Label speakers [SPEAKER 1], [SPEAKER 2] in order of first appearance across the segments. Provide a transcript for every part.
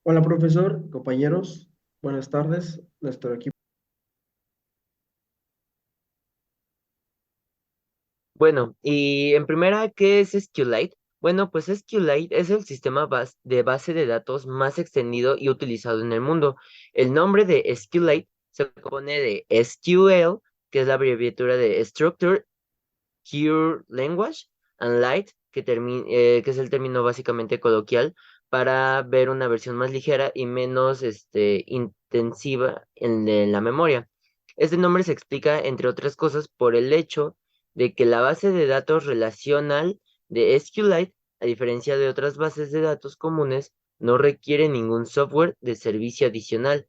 [SPEAKER 1] Hola, profesor, compañeros, buenas tardes. Nuestro equipo.
[SPEAKER 2] Bueno, y en primera, ¿qué es SQLite? Bueno, pues SQLite es el sistema de base de datos más extendido y utilizado en el mundo. El nombre de SQLite se compone de SQL, que es la abreviatura de Structure Query Language, and Light, que es el término básicamente coloquial para ver una versión más ligera y menos intensiva en la memoria. Este nombre se explica, entre otras cosas, por el hecho de que la base de datos relacional de SQLite, a diferencia de otras bases de datos comunes, no requiere ningún software de servicio adicional.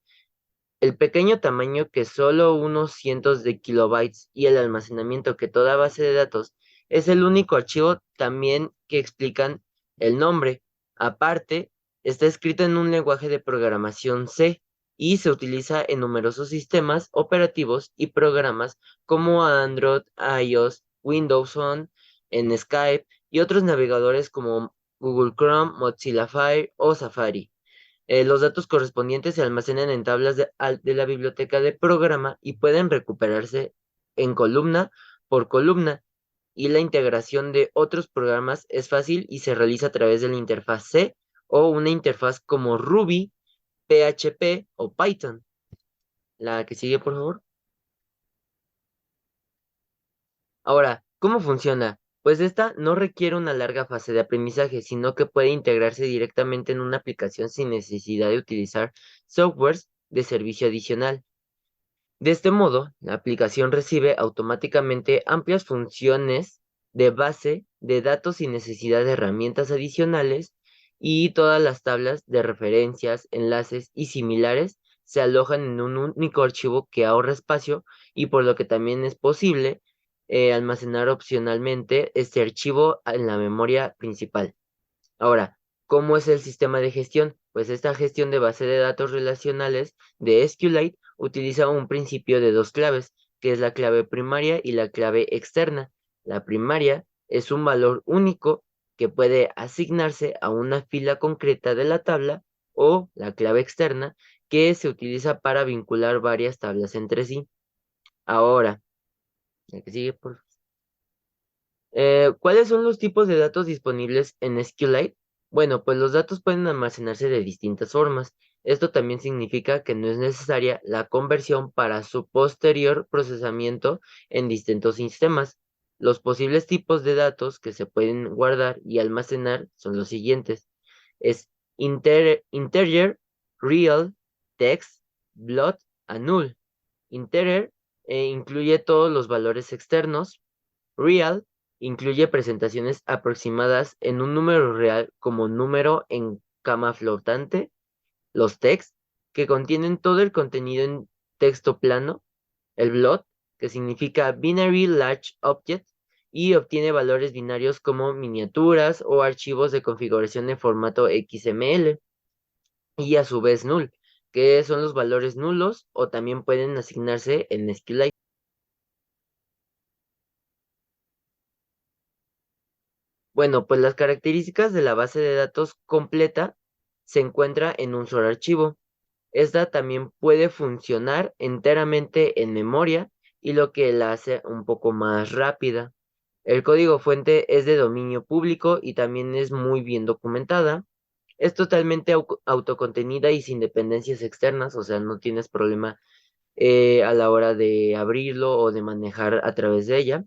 [SPEAKER 2] El pequeño tamaño, que solo unos cientos de kilobytes, y el almacenamiento que toda base de datos, es el único archivo también que explican el nombre. Aparte, está escrito en un lenguaje de programación C y se utiliza en numerosos sistemas operativos y programas como Android, iOS, Windows Phone, en Skype y otros navegadores como Google Chrome, Mozilla Fire o Safari. Los datos correspondientes se almacenan en tablas de la biblioteca de programa y pueden recuperarse en columna por columna. Y la integración de otros programas es fácil y se realiza a través de la interfaz C o una interfaz como Ruby, PHP o Python. La que sigue, por favor. Ahora, ¿cómo funciona? Pues esta no requiere una larga fase de aprendizaje, sino que puede integrarse directamente en una aplicación sin necesidad de utilizar softwares de servicio adicional. De este modo, la aplicación recibe automáticamente amplias funciones de base de datos sin necesidad de herramientas adicionales, y todas las tablas de referencias, enlaces y similares se alojan en un único archivo que ahorra espacio, y por lo que también es posible almacenar opcionalmente este archivo en la memoria principal. Ahora, ¿cómo es el sistema de gestión? Pues esta gestión de base de datos relacionales de SQLite utiliza un principio de dos claves, que es la clave primaria y la clave externa. La primaria es un valor único que puede asignarse a una fila concreta de la tabla, o la clave externa, que se utiliza para vincular varias tablas entre sí. Ahora, la que sigue, por ¿cuáles son los tipos de datos disponibles en SQLite? Bueno, pues los datos pueden almacenarse de distintas formas. Esto también significa que no es necesaria la conversión para su posterior procesamiento en distintos sistemas. Los posibles tipos de datos que se pueden guardar y almacenar son los siguientes. Es integer, real, text, float, and null. Integer incluye todos los valores externos. Real incluye presentaciones aproximadas en un número real como número en cama flotante. Los text, que contienen todo el contenido en texto plano. El float, que significa Binary Large Object, y obtiene valores binarios como miniaturas o archivos de configuración en formato XML. Y a su vez null, que son los valores nulos o también pueden asignarse en SQLite. Bueno, pues las características de la base de datos completa se encuentra en un solo archivo. Esta también puede funcionar enteramente en memoria, y lo que la hace un poco más rápida. El código fuente es de dominio público y también es muy bien documentada. Es totalmente autocontenida y sin dependencias externas, o sea, no tienes problema a la hora de abrirlo o de manejar a través de ella.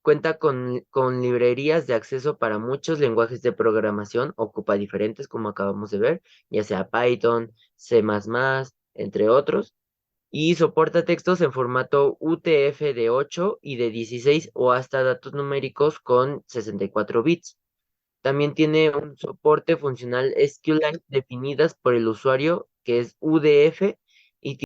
[SPEAKER 2] Cuenta con librerías de acceso para muchos lenguajes de programación, ocupa diferentes, como acabamos de ver, ya sea Python, C++, entre otros, y soporta textos en formato UTF de 8 y de 16, o hasta datos numéricos con 64 bits. También tiene un soporte funcional SQLite definidas por el usuario, que es UDF, y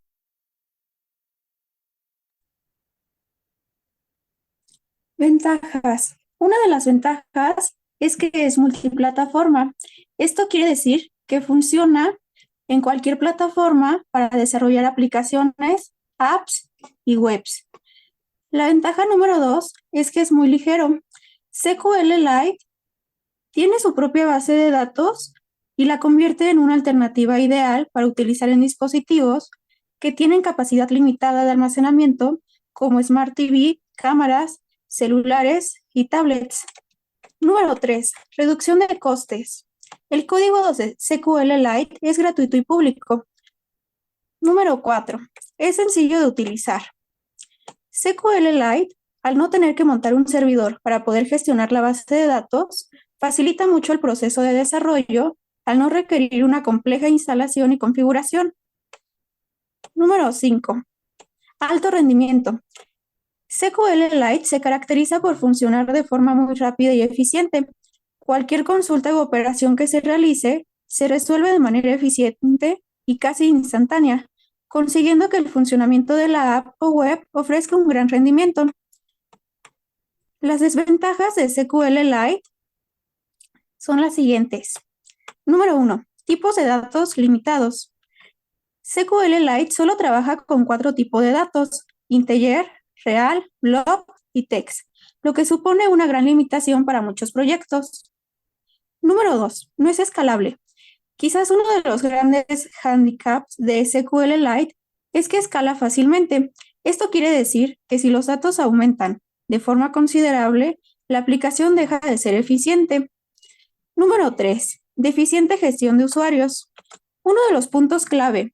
[SPEAKER 3] Ventajas. Una de las ventajas es que es multiplataforma. Esto quiere decir que funciona en cualquier plataforma para desarrollar aplicaciones, apps y webs. La ventaja número dos es que es muy ligero. SQLite tiene su propia base de datos y la convierte en una alternativa ideal para utilizar en dispositivos que tienen capacidad limitada de almacenamiento como Smart TV, cámaras, celulares y tablets. Número 3. Reducción de costes. El código de SQLite es gratuito y público. Número 4. Es sencillo de utilizar. SQLite, al no tener que montar un servidor para poder gestionar la base de datos, facilita mucho el proceso de desarrollo al no requerir una compleja instalación y configuración. Número 5. Alto rendimiento. SQLite se caracteriza por funcionar de forma muy rápida y eficiente. Cualquier consulta u operación que se realice se resuelve de manera eficiente y casi instantánea, consiguiendo que el funcionamiento de la app o web ofrezca un gran rendimiento. Las desventajas de SQLite son las siguientes. Número 1. Tipos de datos limitados. SQLite solo trabaja con 4 tipos de datos: integer, real, blob y text, lo que supone una gran limitación para muchos proyectos. Número 2. No es escalable. Quizás uno de los grandes handicaps de SQLite es que escala fácilmente. Esto quiere decir que si los datos aumentan de forma considerable, la aplicación deja de ser eficiente. Número 3. Deficiente gestión de usuarios. Uno de los puntos clave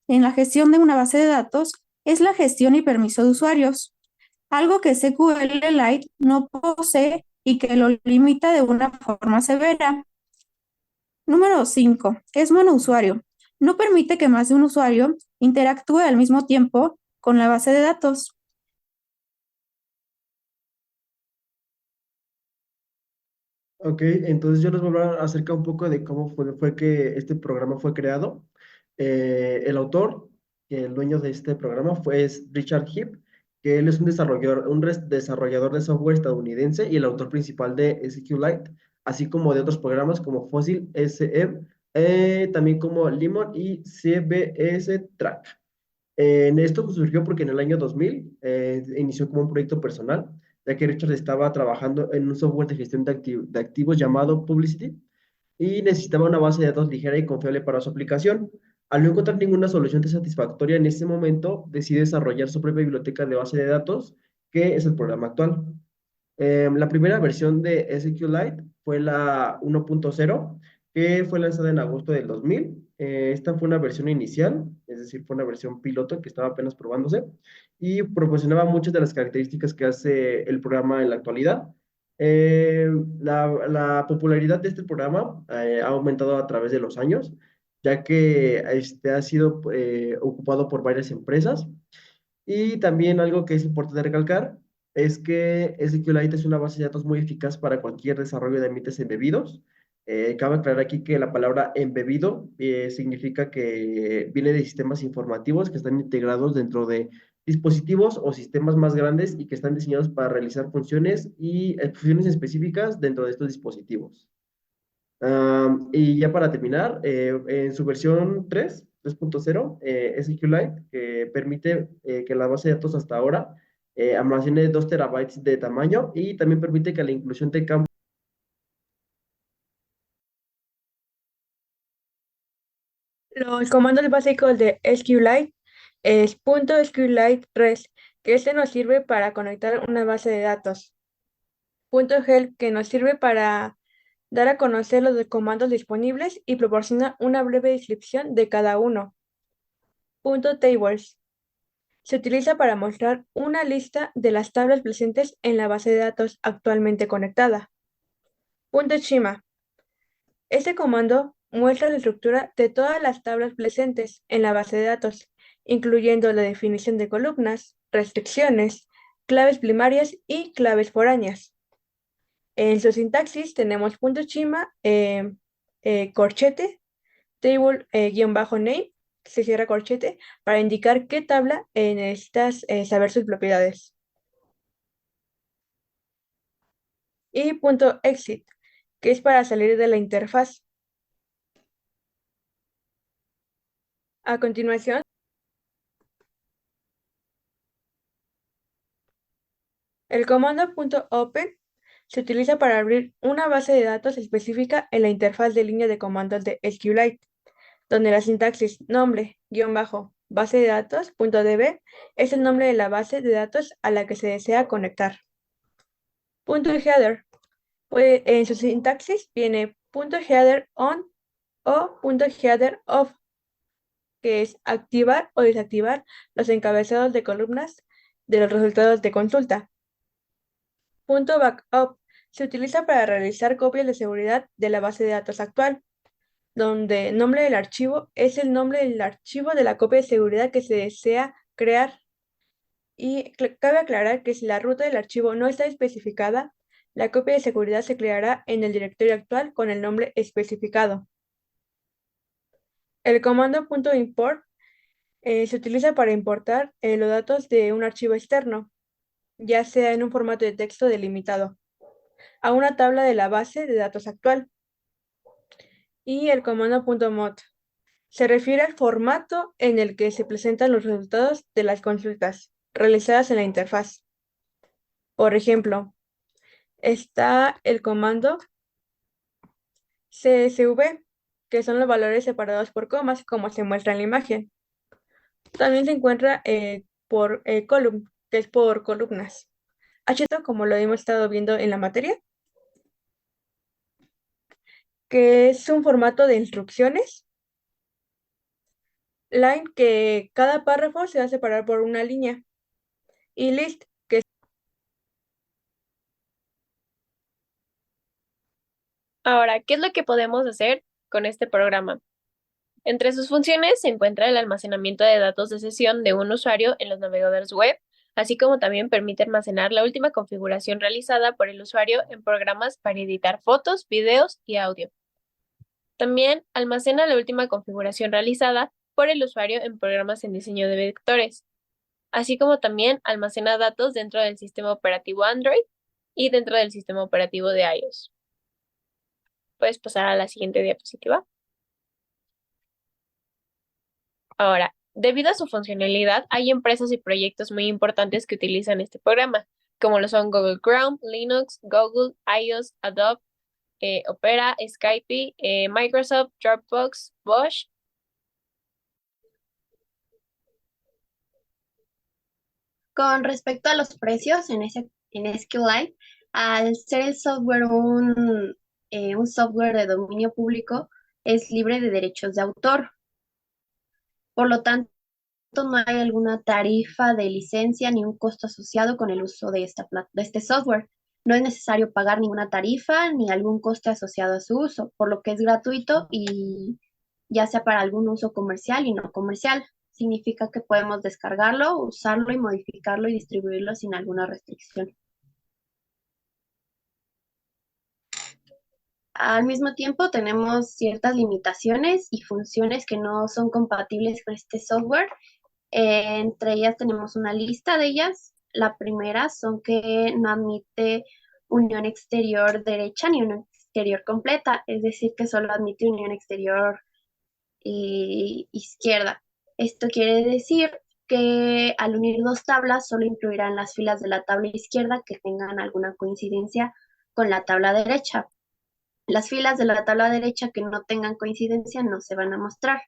[SPEAKER 3] en la gestión de una base de datos es la gestión y permiso de usuarios, algo que SQLite no posee y que lo limita de una forma severa. Número 5. Es monousuario. No permite que más de un usuario interactúe al mismo tiempo con la base de datos.
[SPEAKER 1] Ok, entonces yo les voy a hablar acerca un poco de cómo fue que este programa fue creado. El autor, el dueño de este programa es Richard Heap, que él es un desarrollador de software estadounidense y el autor principal de SQLite, así como de otros programas como Fossil SM, también como Lemon y CBS Track. En esto surgió porque en el año 2000 inició como un proyecto personal, ya que Richard estaba trabajando en un software de gestión de activos llamado Publicity y necesitaba una base de datos ligera y confiable para su aplicación. Al no encontrar ninguna solución satisfactoria en ese momento, decide desarrollar su propia biblioteca de base de datos, que es el programa actual. La primera versión de SQLite fue la 1.0, que fue lanzada en agosto del 2000. Esta fue una versión inicial, es decir, fue una versión piloto que estaba apenas probándose y proporcionaba muchas de las características que hace el programa en la actualidad. La popularidad de este programa ha aumentado a través de los años, ya que ha sido ocupado por varias empresas. Y también algo que es importante recalcar es que SQLite es una base de datos muy eficaz para cualquier desarrollo de ambientes embebidos. Cabe aclarar aquí que la palabra embebido significa que viene de sistemas informativos que están integrados dentro de dispositivos o sistemas más grandes y que están diseñados para realizar funciones específicas dentro de estos dispositivos. Y ya para terminar, en su versión 3.0, SQLite, que permite que la base de datos hasta ahora almacene 2 terabytes de tamaño y también permite que la inclusión de campos.
[SPEAKER 4] Los comandos básicos de SQLite es .SQLite res, que este nos sirve para conectar una base de datos. .help, que nos sirve para dar a conocer los comandos disponibles y proporciona una breve descripción de cada uno. .tables, se utiliza para mostrar una lista de las tablas presentes en la base de datos actualmente conectada. .schema, este comando muestra la estructura de todas las tablas presentes en la base de datos, incluyendo la definición de columnas, restricciones, claves primarias y claves foráneas. En su sintaxis tenemos .schema, corchete, table -name, se cierra corchete, para indicar qué tabla necesitas saber sus propiedades. Y .exit, que es para salir de la interfaz. A continuación, el comando .open se utiliza para abrir una base de datos específica en la interfaz de línea de comandos de SQLite, donde la sintaxis nombre, guión bajo, base de datos, punto .db, es el nombre de la base de datos a la que se desea conectar. Punto header. Pues en su sintaxis viene punto header on o punto header off, que es activar o desactivar los encabezados de columnas de los resultados de consulta. Punto backup. Se utiliza para realizar copias de seguridad de la base de datos actual, donde el nombre del archivo es el nombre del archivo de la copia de seguridad que se desea crear. Y cabe aclarar que si la ruta del archivo no está especificada, la copia de seguridad se creará en el directorio actual con el nombre especificado. El comando .import se utiliza para importar los datos de un archivo externo, ya sea en un formato de texto delimitado, a una tabla de la base de datos actual. Y el comando .mod se refiere al formato en el que se presentan los resultados de las consultas realizadas en la interfaz. Por ejemplo, está el comando CSV, que son los valores separados por comas, como se muestra en la imagen. También se encuentra por column, que es por columnas. HTML, como lo hemos estado viendo en la materia, que es un formato de instrucciones. Line, que cada párrafo se va a separar por una línea. Y list, que
[SPEAKER 5] Ahora, ¿qué es lo que podemos hacer con este programa? Entre sus funciones se encuentra el almacenamiento de datos de sesión de un usuario en los navegadores web, así como también permite almacenar la última configuración realizada por el usuario en programas para editar fotos, videos y audio. También almacena la última configuración realizada por el usuario en programas en diseño de vectores, así como también almacena datos dentro del sistema operativo Android y dentro del sistema operativo de iOS. Puedes pasar a la siguiente diapositiva. Ahora, debido a su funcionalidad, hay empresas y proyectos muy importantes que utilizan este programa, como lo son Google Chrome, Linux, Google, iOS, Adobe, Opera, Skype, Microsoft, Dropbox, Bosch.
[SPEAKER 6] Con respecto a los precios en SQLite, al ser el software un software de dominio público, es libre de derechos de autor. Por lo tanto, no hay alguna tarifa de licencia ni un costo asociado con el uso de este software. No es necesario pagar ninguna tarifa ni algún coste asociado a su uso, por lo que es gratuito y ya sea para algún uso comercial y no comercial. Significa que podemos descargarlo, usarlo y modificarlo y distribuirlo sin alguna restricción. Al mismo tiempo, tenemos ciertas limitaciones y funciones que no son compatibles con este software. Entre ellas tenemos una lista de ellas. La primera son que no admite unión exterior derecha ni unión exterior completa, es decir, que solo admite unión exterior izquierda. Esto quiere decir que al unir dos tablas solo incluirán las filas de la tabla izquierda que tengan alguna coincidencia con la tabla derecha. Las filas de la tabla derecha que no tengan coincidencia no se van a mostrar.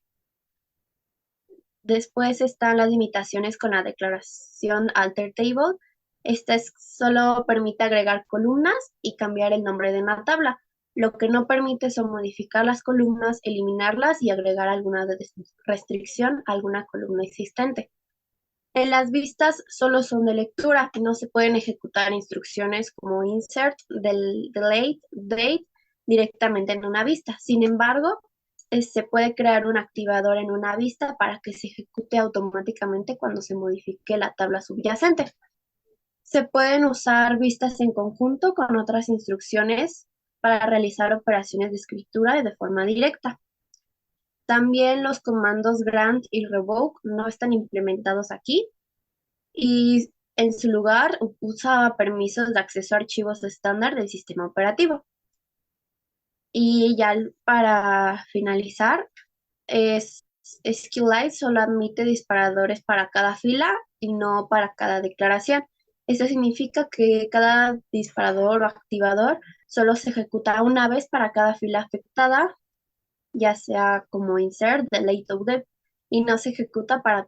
[SPEAKER 6] Después están las limitaciones con la declaración alter table. Esta solo permite agregar columnas y cambiar el nombre de una tabla. Lo que no permite son modificar las columnas, eliminarlas y agregar alguna restricción a alguna columna existente. En las vistas solo son de lectura, no se pueden ejecutar instrucciones como insert, delete, date directamente en una vista. Sin embargo, se puede crear un activador en una vista para que se ejecute automáticamente cuando se modifique la tabla subyacente. Se pueden usar vistas en conjunto con otras instrucciones para realizar operaciones de escritura de forma directa. También los comandos grant y revoke no están implementados aquí y en su lugar usa permisos de acceso a archivos estándar del sistema operativo. Y ya para finalizar, SQLite solo admite disparadores para cada fila y no para cada declaración. Esto significa que cada disparador o activador solo se ejecuta una vez para cada fila afectada, ya sea como insert, delete o dep, y no se ejecuta para